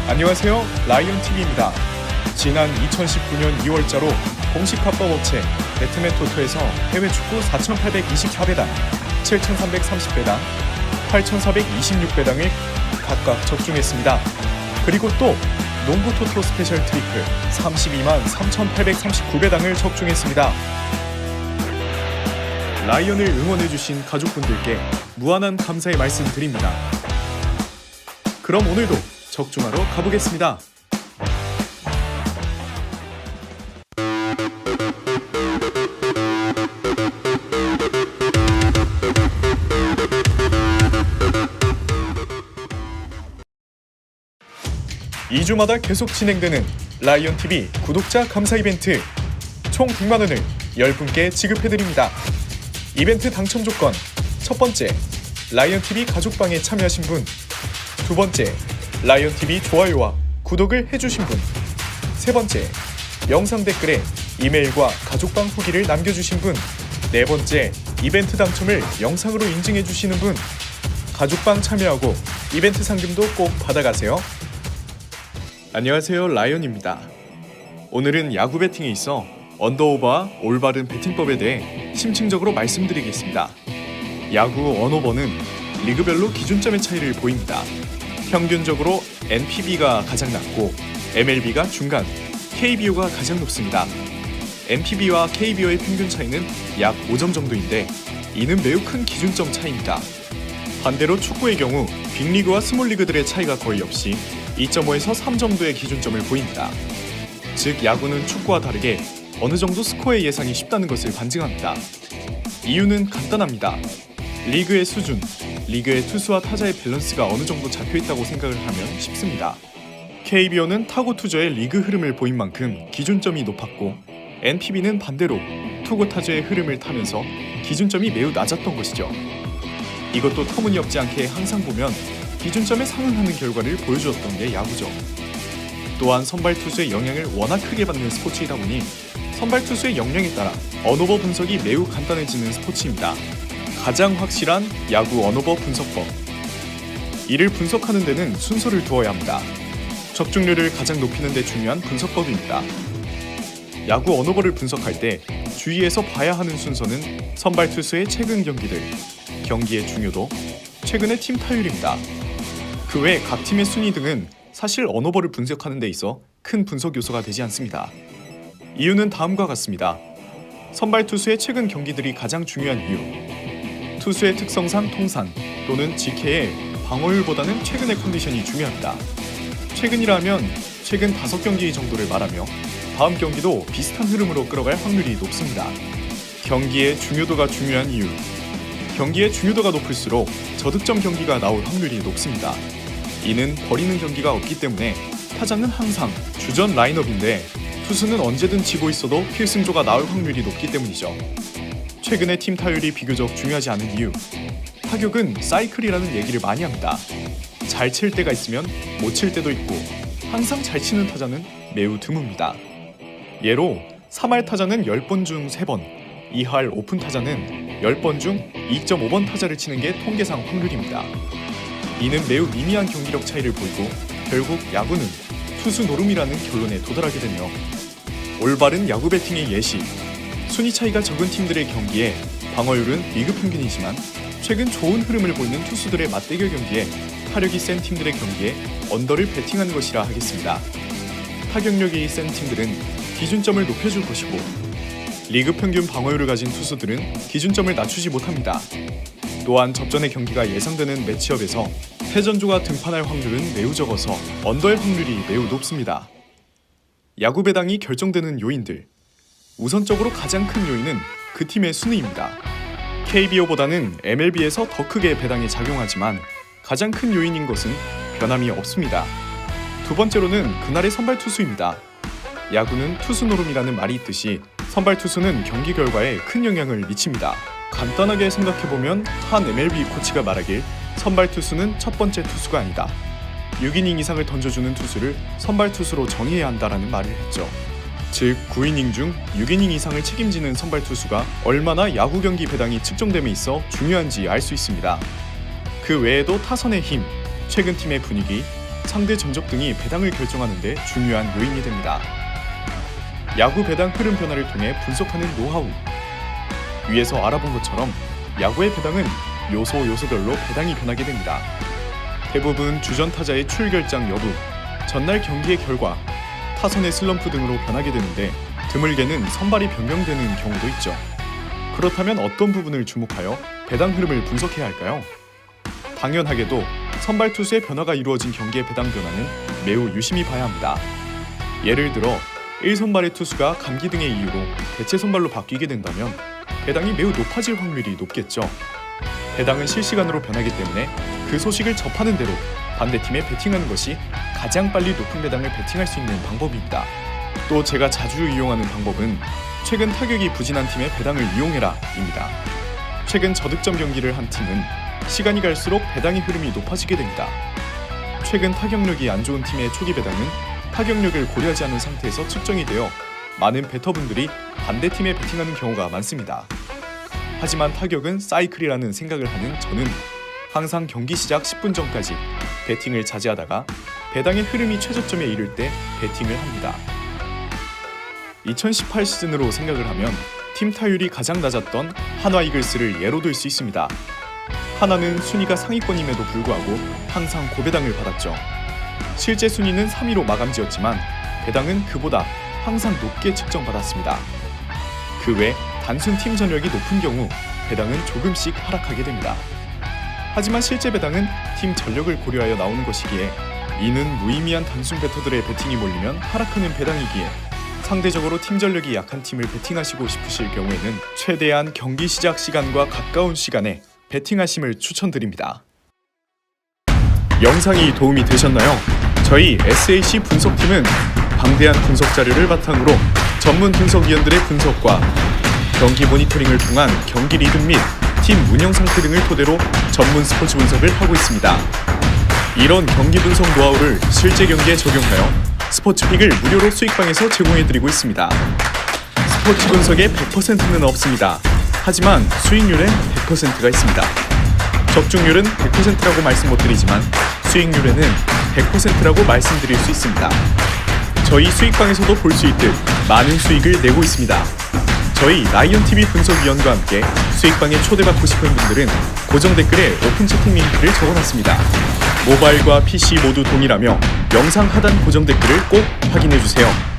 안녕하세요. 라이언TV입니다. 지난 2019년 2월자로 공식 합법업체 배트맨토토에서 해외 축구 4,824배당, 7,330배당, 8,426배당을 각각 적중했습니다. 그리고 또 농구토토 스페셜 트리플 32만 3,839배당을 적중했습니다. 라이언을 응원해주신 가족분들께 무한한 감사의 말씀 드립니다. 그럼 오늘도 적중하러 가보겠습니다. (2주마다) 계속 진행되는 라이언TV 구독자 감사 이벤트 총 100만원을 10분께 지급해드립니다. 이벤트 당첨 조건: 첫 번째, 라이언TV 가족방에 참여하신 분; 두 번째, 라이언TV 좋아요와 구독을 해주신 분; 세 번째, 영상 댓글에 이메일과 가족방 후기를 남겨주신 분; 네 번째, 이벤트 당첨을 영상으로 인증해주시는 분. 가족방 참여하고 이벤트 상금도 꼭 받아가세요. 안녕하세요, 라이언입니다. 오늘은 야구 배팅에 있어 언더오버와 올바른 배팅법에 대해 심층적으로 말씀드리겠습니다. 야구 언오버는 리그별로 기준점의 차이를 보입니다. 평균적으로 NPB가 가장 낮고 MLB가 중간, KBO가 가장 높습니다. NPB와 KBO의 평균 차이는 약 5점 정도인데 이는 매우 큰 기준점 차이입니다. 반대로 축구의 경우 빅리그와 스몰리그들의 차이가 거의 없이 2.5에서 3 정도의 기준점을 보입니다. 즉 야구는 축구와 다르게 어느 정도 스코어의 예상이 쉽다는 것을 반증합니다. 이유는 간단합니다. 리그의 수준, 리그의 투수와 타자의 밸런스가 어느 정도 잡혀있다고 생각을 하면 쉽습니다. KBO는 타고 투저의 리그 흐름을 보인 만큼 기준점이 높았고 NPB는 반대로 투구 타저의 흐름을 타면서 기준점이 매우 낮았던 것이죠. 이것도 터무니없지 않게 항상 보면 기준점에 상응하는 결과를 보여주었던 게 야구죠. 또한 선발 투수의 영향을 워낙 크게 받는 스포츠이다 보니 선발 투수의 역량에 따라 언오버 분석이 매우 간단해지는 스포츠입니다. 가장 확실한 야구 언오버 분석법. 이를 분석하는 데는 순서를 두어야 합니다. 적중률을 가장 높이는 데 중요한 분석법입니다. 야구 언오버를 분석할 때 주의해서 봐야 하는 순서는 선발 투수의 최근 경기들, 경기의 중요도, 최근의 팀 타율입니다. 그 외 각 팀의 순위 등은 사실 언오버를 분석하는 데 있어 큰 분석 요소가 되지 않습니다. 이유는 다음과 같습니다. 선발 투수의 최근 경기들이 가장 중요한 이유. 투수의 특성상 통산 또는 직해의 방어율보다는 최근의 컨디션이 중요합니다. 최근이라면 최근 5경기 정도를 말하며 다음 경기도 비슷한 흐름으로 끌어갈 확률이 높습니다. 경기의 중요도가 중요한 이유. 경기의 중요도가 높을수록 저득점 경기가 나올 확률이 높습니다. 이는 버리는 경기가 없기 때문에 타자는 항상 주전 라인업인데 투수는 언제든 지고 있어도 필승조가 나올 확률이 높기 때문이죠. 최근의 팀 타율이 비교적 중요하지 않은 이유. 타격은 사이클이라는 얘기를 많이 합니다. 잘 칠 때가 있으면 못 칠 때도 있고 항상 잘 치는 타자는 매우 드뭅니다. 예로 3할 타자는 10번 중 3번, 2할 오픈 타자는 10번 중 2.5번 타자를 치는 게 통계상 확률입니다. 이는 매우 미미한 경기력 차이를 보이고 결국 야구는 투수 노름이라는 결론에 도달하게 되며 올바른 야구 배팅의 예시. 순위 차이가 적은 팀들의 경기에 방어율은 리그 평균이지만 최근 좋은 흐름을 보이는 투수들의 맞대결 경기에 타격이 센 팀들의 경기에 언더를 배팅하는 것이라 하겠습니다. 타격력이 센 팀들은 기준점을 높여줄 것이고 리그 평균 방어율을 가진 투수들은 기준점을 낮추지 못합니다. 또한 접전의 경기가 예상되는 매치업에서 패전조가 등판할 확률은 매우 적어서 언더의 확률이 매우 높습니다. 야구 배당이 결정되는 요인들. 우선적으로 가장 큰 요인은 그 팀의 순위입니다. KBO보다는 MLB에서 더 크게 배당이 작용하지만 가장 큰 요인인 것은 변함이 없습니다. 두 번째로는 그날의 선발 투수입니다. 야구는 투수 노름이라는 말이 있듯이 선발 투수는 경기 결과에 큰 영향을 미칩니다. 간단하게 생각해보면 한 MLB 코치가 말하길 선발 투수는 첫 번째 투수가 아니다. 6이닝 이상을 던져주는 투수를 선발 투수로 정의해야 한다라는 말을 했죠. 즉 9이닝 중 6이닝 이상을 책임지는 선발 투수가 얼마나 야구 경기 배당이 측정됨에 있어 중요한지 알 수 있습니다. 그 외에도 타선의 힘, 최근 팀의 분위기, 상대 전적 등이 배당을 결정하는 데 중요한 요인이 됩니다. 야구 배당 흐름 변화를 통해 분석하는 노하우. 위에서 알아본 것처럼 야구의 배당은 요소별로 배당이 변하게 됩니다. 대부분 주전 타자의 출결장 여부, 전날 경기의 결과, 타선의 슬럼프 등으로 변하게 되는데 드물게는 선발이 변경되는 경우도 있죠. 그렇다면 어떤 부분을 주목하여 배당 흐름을 분석해야 할까요? 당연하게도 선발 투수의 변화가 이루어진 경기의 배당 변화는 매우 유심히 봐야 합니다. 예를 들어 1선발의 투수가 감기 등의 이유로 대체 선발로 바뀌게 된다면 배당이 매우 높아질 확률이 높겠죠. 배당은 실시간으로 변하기 때문에 그 소식을 접하는 대로 반대팀에 배팅하는 것이 가장 빨리 높은 배당을 배팅할 수 있는 방법입니다. 또 제가 자주 이용하는 방법은 최근 타격이 부진한 팀의 배당을 이용해라 입니다. 최근 저득점 경기를 한 팀은 시간이 갈수록 배당의 흐름이 높아지게 됩니다. 최근 타격력이 안 좋은 팀의 초기 배당은 타격력을 고려하지 않은 상태에서 측정이 되어 많은 배터분들이 반대팀에 배팅하는 경우가 많습니다. 하지만 타격은 사이클이라는 생각을 하는 저는 항상 경기 시작 10분 전까지 배팅을 자제하다가 배당의 흐름이 최저점에 이를 때 배팅을 합니다. 2018 시즌으로 생각을 하면 팀 타율이 가장 낮았던 한화 이글스를 예로 들 수 있습니다. 한화는 순위가 상위권임에도 불구하고 항상 고배당을 받았죠. 실제 순위는 3위로 마감지었지만 배당은 그보다 항상 높게 측정받았습니다. 그 외 단순 팀 전력이 높은 경우 배당은 조금씩 하락하게 됩니다. 하지만 실제 배당은 팀 전력을 고려하여 나오는 것이기에 이는 무의미한 단순 배터들의 배팅이 몰리면 하락하는 배당이기에 상대적으로 팀 전력이 약한 팀을 배팅하시고 싶으실 경우에는 최대한 경기 시작 시간과 가까운 시간에 배팅하심을 추천드립니다. 영상이 도움이 되셨나요? 저희 SAC 분석팀은 방대한 분석 자료를 바탕으로 전문 분석위원들의 분석과 경기 모니터링을 통한 경기 리듬 및 팀 운영 상태 등을 토대로 전문 스포츠 분석을 하고 있습니다. 이런 경기 분석 노하우를 실제 경기에 적용하여 스포츠픽을 무료로 수익방에서 제공해드리고 있습니다. 스포츠 분석에 100%는 없습니다. 하지만 수익률엔 100%가 있습니다. 적중률은 100%라고 말씀 못 드리지만 수익률에는 100%라고 말씀드릴 수 있습니다. 저희 수익방에서도 볼 수 있듯 많은 수익을 내고 있습니다. 저희 라이언TV 분석위원과 함께 수익방에 초대받고 싶은 분들은 고정 댓글에 오픈 채팅 링크를 적어놨습니다. 모바일과 PC 모두 동일하며 영상 하단 고정 댓글을 꼭 확인해주세요.